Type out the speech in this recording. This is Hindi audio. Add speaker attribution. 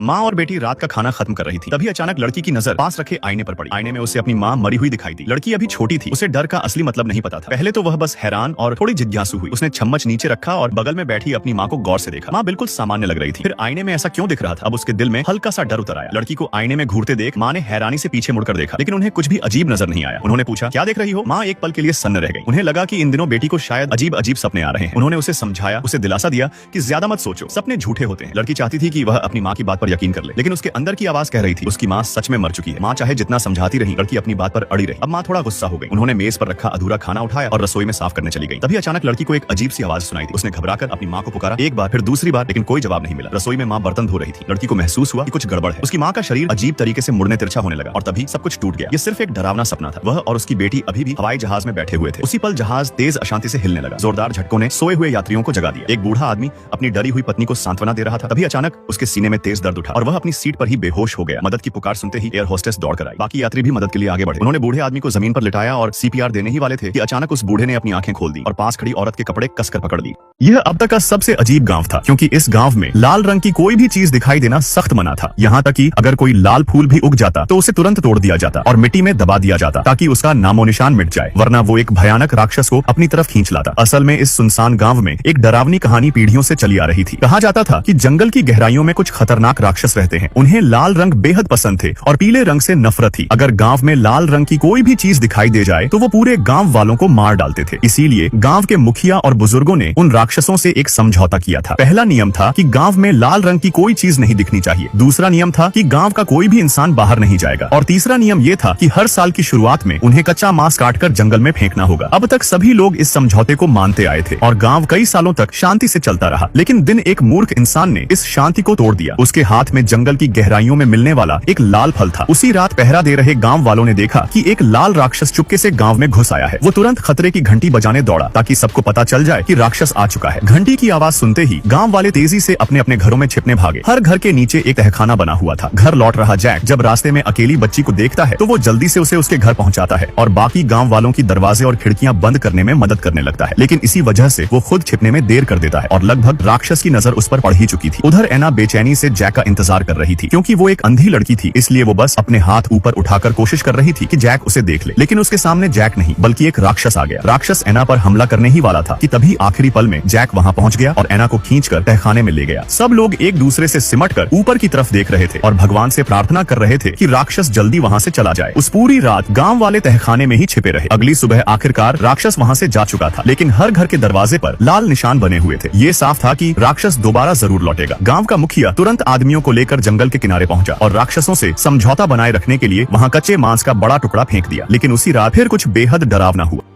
Speaker 1: माँ और बेटी रात का खाना खत्म कर रही थी। तभी अचानक लड़की की नजर पास रखे आईने पर पड़ी। आईने में उसे अपनी माँ मरी हुई दिखाई दी। लड़की अभी छोटी थी, उसे डर का असली मतलब नहीं पता था। पहले तो वह बस हैरान और थोड़ी जिज्ञासु हुई। उसने चम्मच नीचे रखा और बगल में बैठी अपनी माँ को गौर से देखा। माँ बिल्कुल सामान्य लग रही थी। फिर आईने में ऐसा क्यों दिख रहा था, अब उसके दिल में हल्का सा डर उतर आया। लड़की को आईने में घूरते देख माँ ने हैरानी से पीछे मुड़कर देखा, लेकिन उन्हें कुछ भी अजीब नजर नहीं आया। उन्होंने पूछा, क्या देख रही हो? माँ एक पल के लिए सन्न रह गई। उन्हें लगा कि इन दिनों बेटी को शायद अजीब अजीब सपने आ रहे हैं। उन्होंने उसे समझाया, उसे दिलासा दिया कि ज्यादा मत सोचो, सपने झूठे होते हैं। लड़की चाहती थी कि वह अपनी माँ की बात पर यकीन कर ले, लेकिन उसके अंदर की आवाज कह रही थी उसकी माँ सच में मर चुकी है। माँ चाहे जितना समझाती रही, लड़की अपनी बात पर अड़ी रही। अब माँ थोड़ा गुस्सा हो गई। उन्होंने मेज पर रखा अधूरा खाना उठाया और रसोई में साफ करने चली गई। तभी अचानक लड़की को एक अजीब सी आवाज सुनाई दी। उसने घबराकर अपनी माँ को पुकारा, एक बार फिर दूसरी बार, लेकिन कोई जवाब नहीं मिला। रसोई में माँ बर्तन धो रही थी। लड़की को महसूस हुआ कि कुछ गड़बड़ है। उसकी माँ का शरीर अजीब तरीके से मुड़ने तिरछा होने लगा और तभी सब कुछ टूट गया। ये सिर्फ एक डरावना सपना था। वह और उसकी बेटी अभी भी हवाई जहाज में बैठे हुए थे। उसी पल जहाज तेज अशांति से हिलने लगा। जोरदार झटकों ने सोए हुए यात्रियों को जगा दिया। एक बूढ़ा आदमी अपनी डरी हुई पत्नी को सांत्वना दे रहा था। तभी अचानक उसके सीने में तेज दर्द उठा और वह अपनी सीट पर ही बेहोश हो गया। मदद की पुकार सुनते ही एयर होस्टेस दौड़कर आई। बाकी यात्री भी मदद के लिए आगे बढ़े। उन्होंने बूढ़े आदमी को जमीन पर लिटाया और सीपीआर देने ही वाले थे कि अचानक उस बूढ़े ने अपनी आंखें खोल दी और पास खड़ी औरत के कपड़े कसकर पकड़ ली। यह अब तक का सबसे अजीब गांव था, क्योंकि इस गांव में लाल रंग की कोई भी चीज दिखाई देना सख्त मना था। यहाँ तक कि अगर कोई लाल फूल भी उग जाता तो उसे तुरंत तोड़ दिया जाता और मिट्टी में दबा दिया जाता, ताकि उसका नामो निशान मिट जाए, वरना वो एक भयानक राक्षस को अपनी तरफ खींच लाता। असल में इस सुनसान गांव में एक डरावनी कहानी पीढ़ियों से चली आ रही थी। कहा जाता था कि जंगल की गहराइयों में कुछ खतरनाक राक्षस रहते हैं। उन्हें लाल रंग बेहद पसंद थे और पीले रंग से नफरत थी। अगर गांव में लाल रंग की कोई भी चीज दिखाई दे जाए तो वो पूरे गांव वालों को मार डालते थे। इसीलिए गांव के मुखिया और बुजुर्गों ने उन राक्षसों से एक समझौता किया था। पहला नियम था कि गांव में लाल रंग की कोई चीज नहीं दिखनी चाहिए। दूसरा नियम था कि गांव का कोई भी इंसान बाहर नहीं जाएगा और तीसरा नियम ये था कि हर साल की शुरुआत में उन्हें कच्चा मांस काटकर जंगल में फेंकना होगा। अब तक सभी लोग इस समझौते को मानते आए थे और गांव कई सालों तक शांति से चलता रहा। लेकिन दिन एक मूर्ख इंसान ने इस शांति को तोड़ दिया। उसके हाथ में जंगल की गहराइयों में मिलने वाला एक लाल फल था। उसी रात पहरा दे रहे गांव वालों ने देखा कि एक लाल राक्षस चुपके से गांव में घुस आया है। वो तुरंत खतरे की घंटी बजाने दौड़ा ताकि सबको पता चल जाए कि राक्षस आ चुका है। घंटी की आवाज सुनते ही गांव वाले तेजी से अपने अपने घरों में छिपने भागे। हर घर के नीचे एक तहखाना बना हुआ था। घर लौट रहा जैक जब रास्ते में अकेली बच्ची को देखता है तो वो जल्दी से उसे उसके घर पहुंचाता है और बाकी गांव वालों की दरवाजे और खिड़कियां बंद करने में मदद करने लगता है। लेकिन इसी वजह से वो खुद छिपने में देर कर देता है और लगभग राक्षस की नजर उस पर पड़ ही चुकी थी। उधर एना बेचैनी से जैक का इंतजार कर रही थी, क्योंकि वो एक अंधी लड़की थी। इसलिए वो बस अपने हाथ ऊपर उठाकर कोशिश कर रही थी कि जैक उसे देख ले, लेकिन उसके सामने जैक नहीं बल्कि एक राक्षस आ गया। राक्षस एना पर हमला करने ही वाला था कि तभी आखिरी पल में जैक वहां पहुंच गया और एना को खींचकर तहखाने में ले गया। सब लोग एक दूसरे से सिमटकर ऊपर की तरफ देख रहे थे और भगवान से प्रार्थना कर रहे थे कि राक्षस जल्दी वहां से चला जाए। उस पूरी रात गांव वाले तहखाने में ही छिपे रहे। अगली सुबह आखिरकार राक्षस वहां से जा चुका था, लेकिन हर घर के दरवाजे पर लाल निशान बने हुए थे। ये साफ था कि राक्षस दोबारा जरूर लौटेगा। गांव का मुखिया तुरंत आदमियों को लेकर जंगल के किनारे पहुंचा और राक्षसों से समझौता बनाए रखने के लिए वहां कच्चे मांस का बड़ा टुकड़ा फेंक दिया। लेकिन उसी रात फिर कुछ बेहद डरावना हुआ।